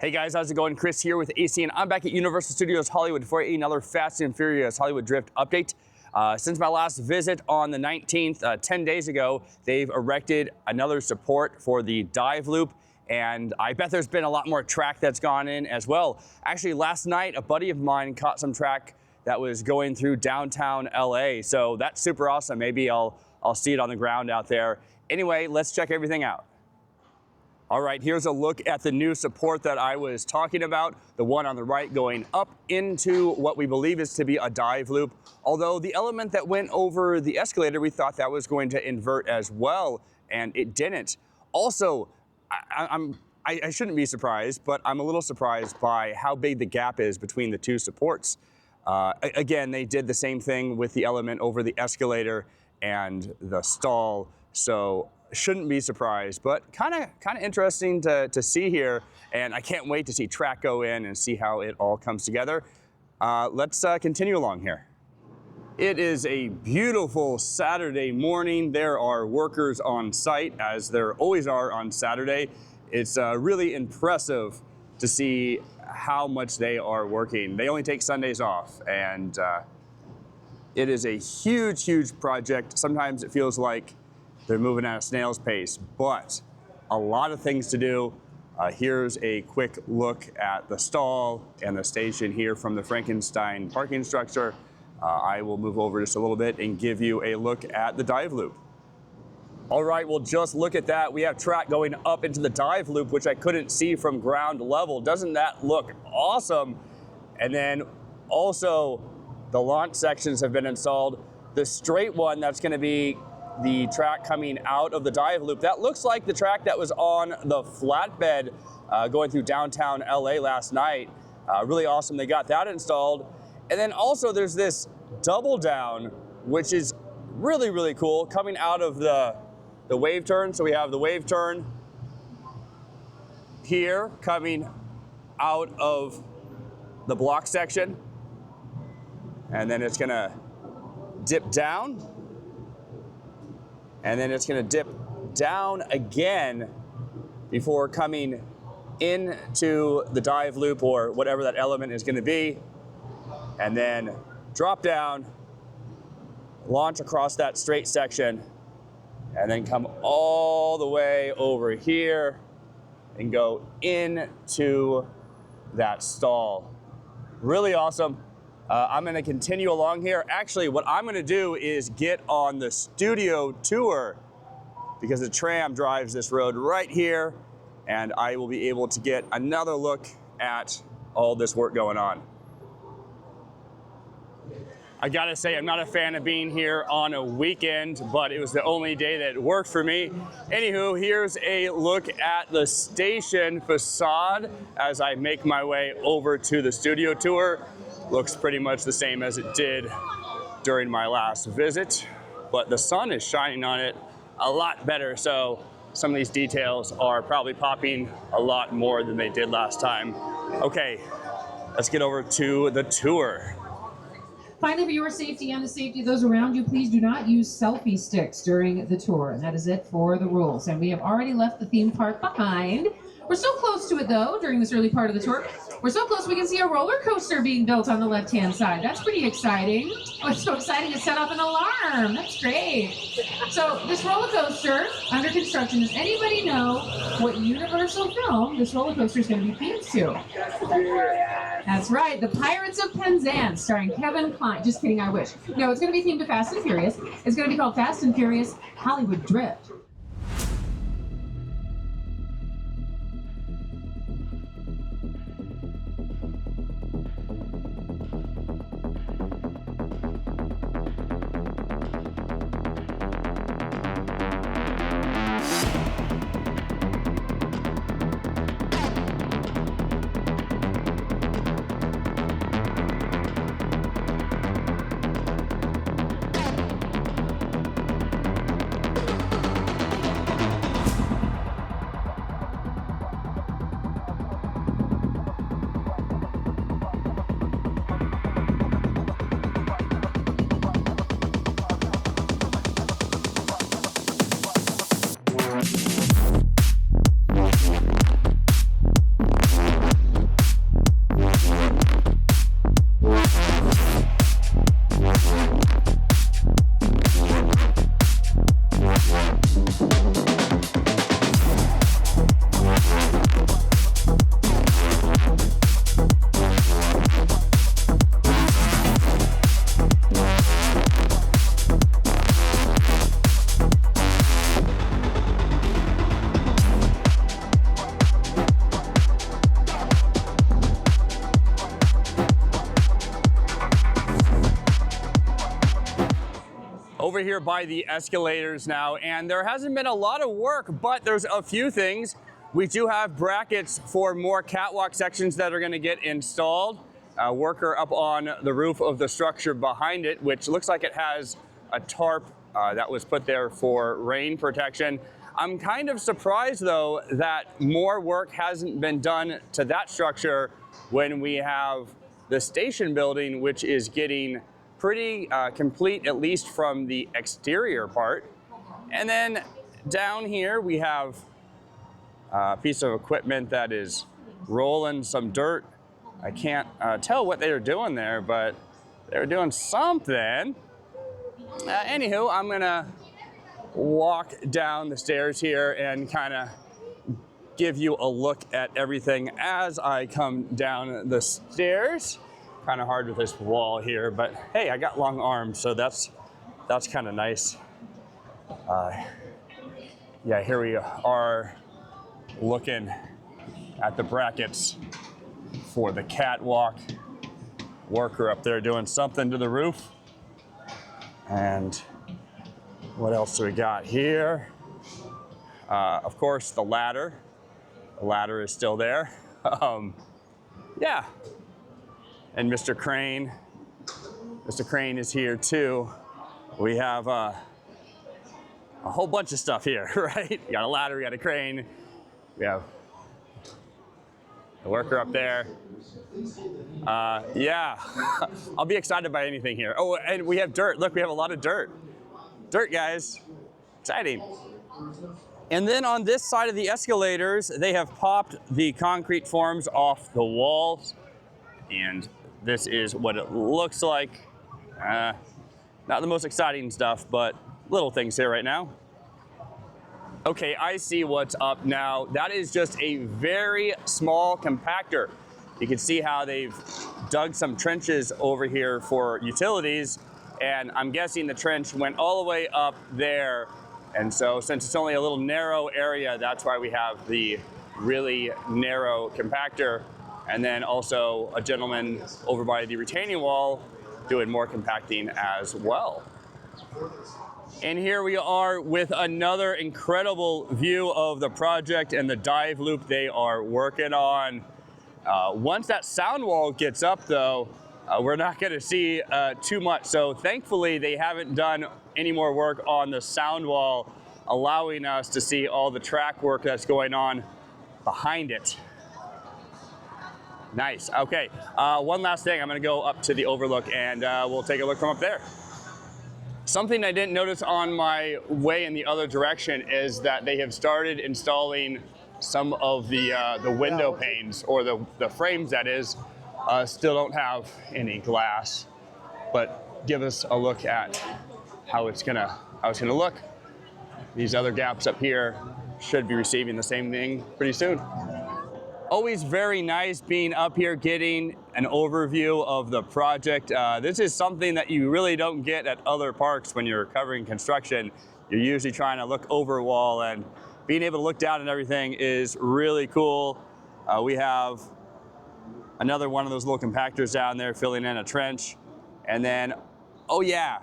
Hey guys, how's it going? Chris here with AC, and I'm back at Universal Studios Hollywood for another Fast and Furious Hollywood Drift update. Since my last visit on the 19th, 10 days ago, they've erected another support for the dive loop, and I bet there's been a lot more track that's gone in as well. Actually, last night, a buddy of mine caught some track that was going through downtown LA, so that's super awesome. Maybe I'll see it on the ground out there. Anyway, let's check everything out. All right, here's a look at the new support that I was talking about, the one on the right going up into what we believe is to be a dive loop. Although the element that went over the escalator, we thought that was going to invert as well, and it didn't. Also, I shouldn't be surprised, but I'm a little surprised by how big the gap is between the two supports. Again, they did the same thing with the element over the escalator and the stall, so shouldn't be surprised, but kind of interesting to see here, and I can't wait to see track go in and see how it all comes together. Let's continue along here. It is a beautiful Saturday morning. There are workers on site, as there always are on Saturday. It's really impressive to see how much they are working. They only take Sundays off, and it is a huge project. Sometimes it feels like they're moving at a snail's pace, but a lot of things to do. Here's a quick look at the stall and the station here from the Frankenstein parking structure. I will move over just a little bit and give you a look at the dive loop. All right, well, just look at that. We have track going up into the dive loop, which I couldn't see from ground level. Doesn't that look awesome? And then also the launch sections have been installed. The straight one, that's gonna be the track coming out of the dive loop. That looks like the track that was on the flatbed going through downtown LA last night. Really awesome, they got that installed. And then also there's this double down, which is really cool, coming out of the wave turn. So we have the wave turn here coming out of the block section. And then it's gonna dip down. And then it's gonna dip down again before coming into the dive loop or whatever that element is gonna be. And then drop down, launch across that straight section, and then come all the way over here and go into that stall. Really awesome. I'm gonna continue along here. Actually, what I'm gonna do is get on the studio tour because the tram drives this road right here, and I will be able to get another look at all this work going on. I gotta say, I'm not a fan of being here on a weekend, but it was the only day that worked for me. Anywho, here's a look at the station facade as I make my way over to the studio tour. Looks pretty much the same as it did during my last visit, but the sun is shining on it a lot better, so some of these details are probably popping a lot more than they did last time. Okay, let's get over to the tour. Finally, for your safety and the safety of those around you, please do not use selfie sticks during the tour. And that is it for the rules. And we have already left the theme park behind. We're so close to it, though, during this early part of the tour. We're so close we can see a roller coaster being built on the left-hand side. That's pretty exciting. Oh, it's so exciting, it set off an alarm. That's great. So this roller coaster under construction, does anybody know what Universal film this roller coaster is going to be themed to? That's right, The Pirates of Penzance, starring Kevin Kline. Just kidding, I wish. No, it's going to be themed to Fast and Furious. It's going to be called Fast and Furious Hollywood Drift. over here by the escalators now, and there hasn't been a lot of work, but there's a few things. We do have brackets for more catwalk sections that are going to get installed. A worker up on the roof of the structure behind it, which looks like it has a tarp that was put there for rain protection. I'm kind of surprised though that more work hasn't been done to that structure when we have the station building, which is getting pretty complete, at least from the exterior part. And then down here we have a piece of equipment that is rolling some dirt. I can't tell what they were doing there, but they were doing something. Anywho, I'm gonna walk down the stairs here and kind of give you a look at everything as I come down the stairs. Kind of hard with this wall here, but hey, I got long arms, so that's kind of nice. Yeah, here we are looking at the brackets for the catwalk. Worker up there doing something to the roof. And what else do we got here? Of course, the ladder. The ladder is still there. Yeah. And Mr. Crane is here too. We have a whole bunch of stuff here, right? We got a ladder, we got a crane, we have the worker up there. Yeah, I'll be excited by anything here. Oh, and we have dirt. Look, we have a lot of dirt. Dirt, guys, exciting. And then on this side of the escalators, they have popped the concrete forms off the walls. And this is what it looks like. Not the most exciting stuff, but little things here right now. Okay, I see what's up now. That is just a very small compactor. You can see how they've dug some trenches over here for utilities, and I'm guessing the trench went all the way up there. And so since it's only a little narrow area, that's why we have the really narrow compactor. And then also a gentleman over by the retaining wall doing more compacting as well. And here we are with another incredible view of the project and the dive loop they are working on. Once that sound wall gets up though, we're not gonna see too much. So thankfully they haven't done any more work on the sound wall, allowing us to see all the track work that's going on behind it. Nice, okay. One last thing, I'm gonna go up to the overlook and we'll take a look from up there. Something I didn't notice on my way in the other direction is that they have started installing some of the window panes, or the frames that is, still don't have any glass. But give us a look at how it's gonna look. These other gaps up here should be receiving the same thing pretty soon. Always very nice being up here getting an overview of the project. This is something that you really don't get at other parks when you're covering construction. You're usually trying to look over a wall, and being able to look down and everything is really cool. We have another one of those little compactors down there filling in a trench. And then, oh yeah,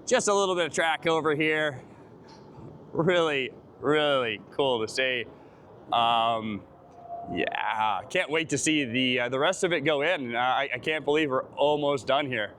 just a little bit of track over here. Really, really cool to see. Yeah, can't wait to see the rest of it go in. I can't believe we're almost done here.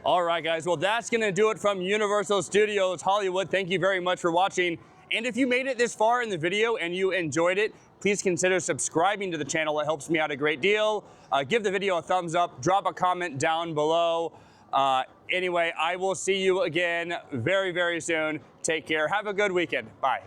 All right, guys, well, that's gonna do it from Universal Studios Hollywood. Thank you very much for watching. And if you made it this far in the video and you enjoyed it, please consider subscribing to the channel. It helps me out a great deal. Give the video a thumbs up, drop a comment down below. Anyway, I will see you again very, very soon. Take care, have a good weekend, bye.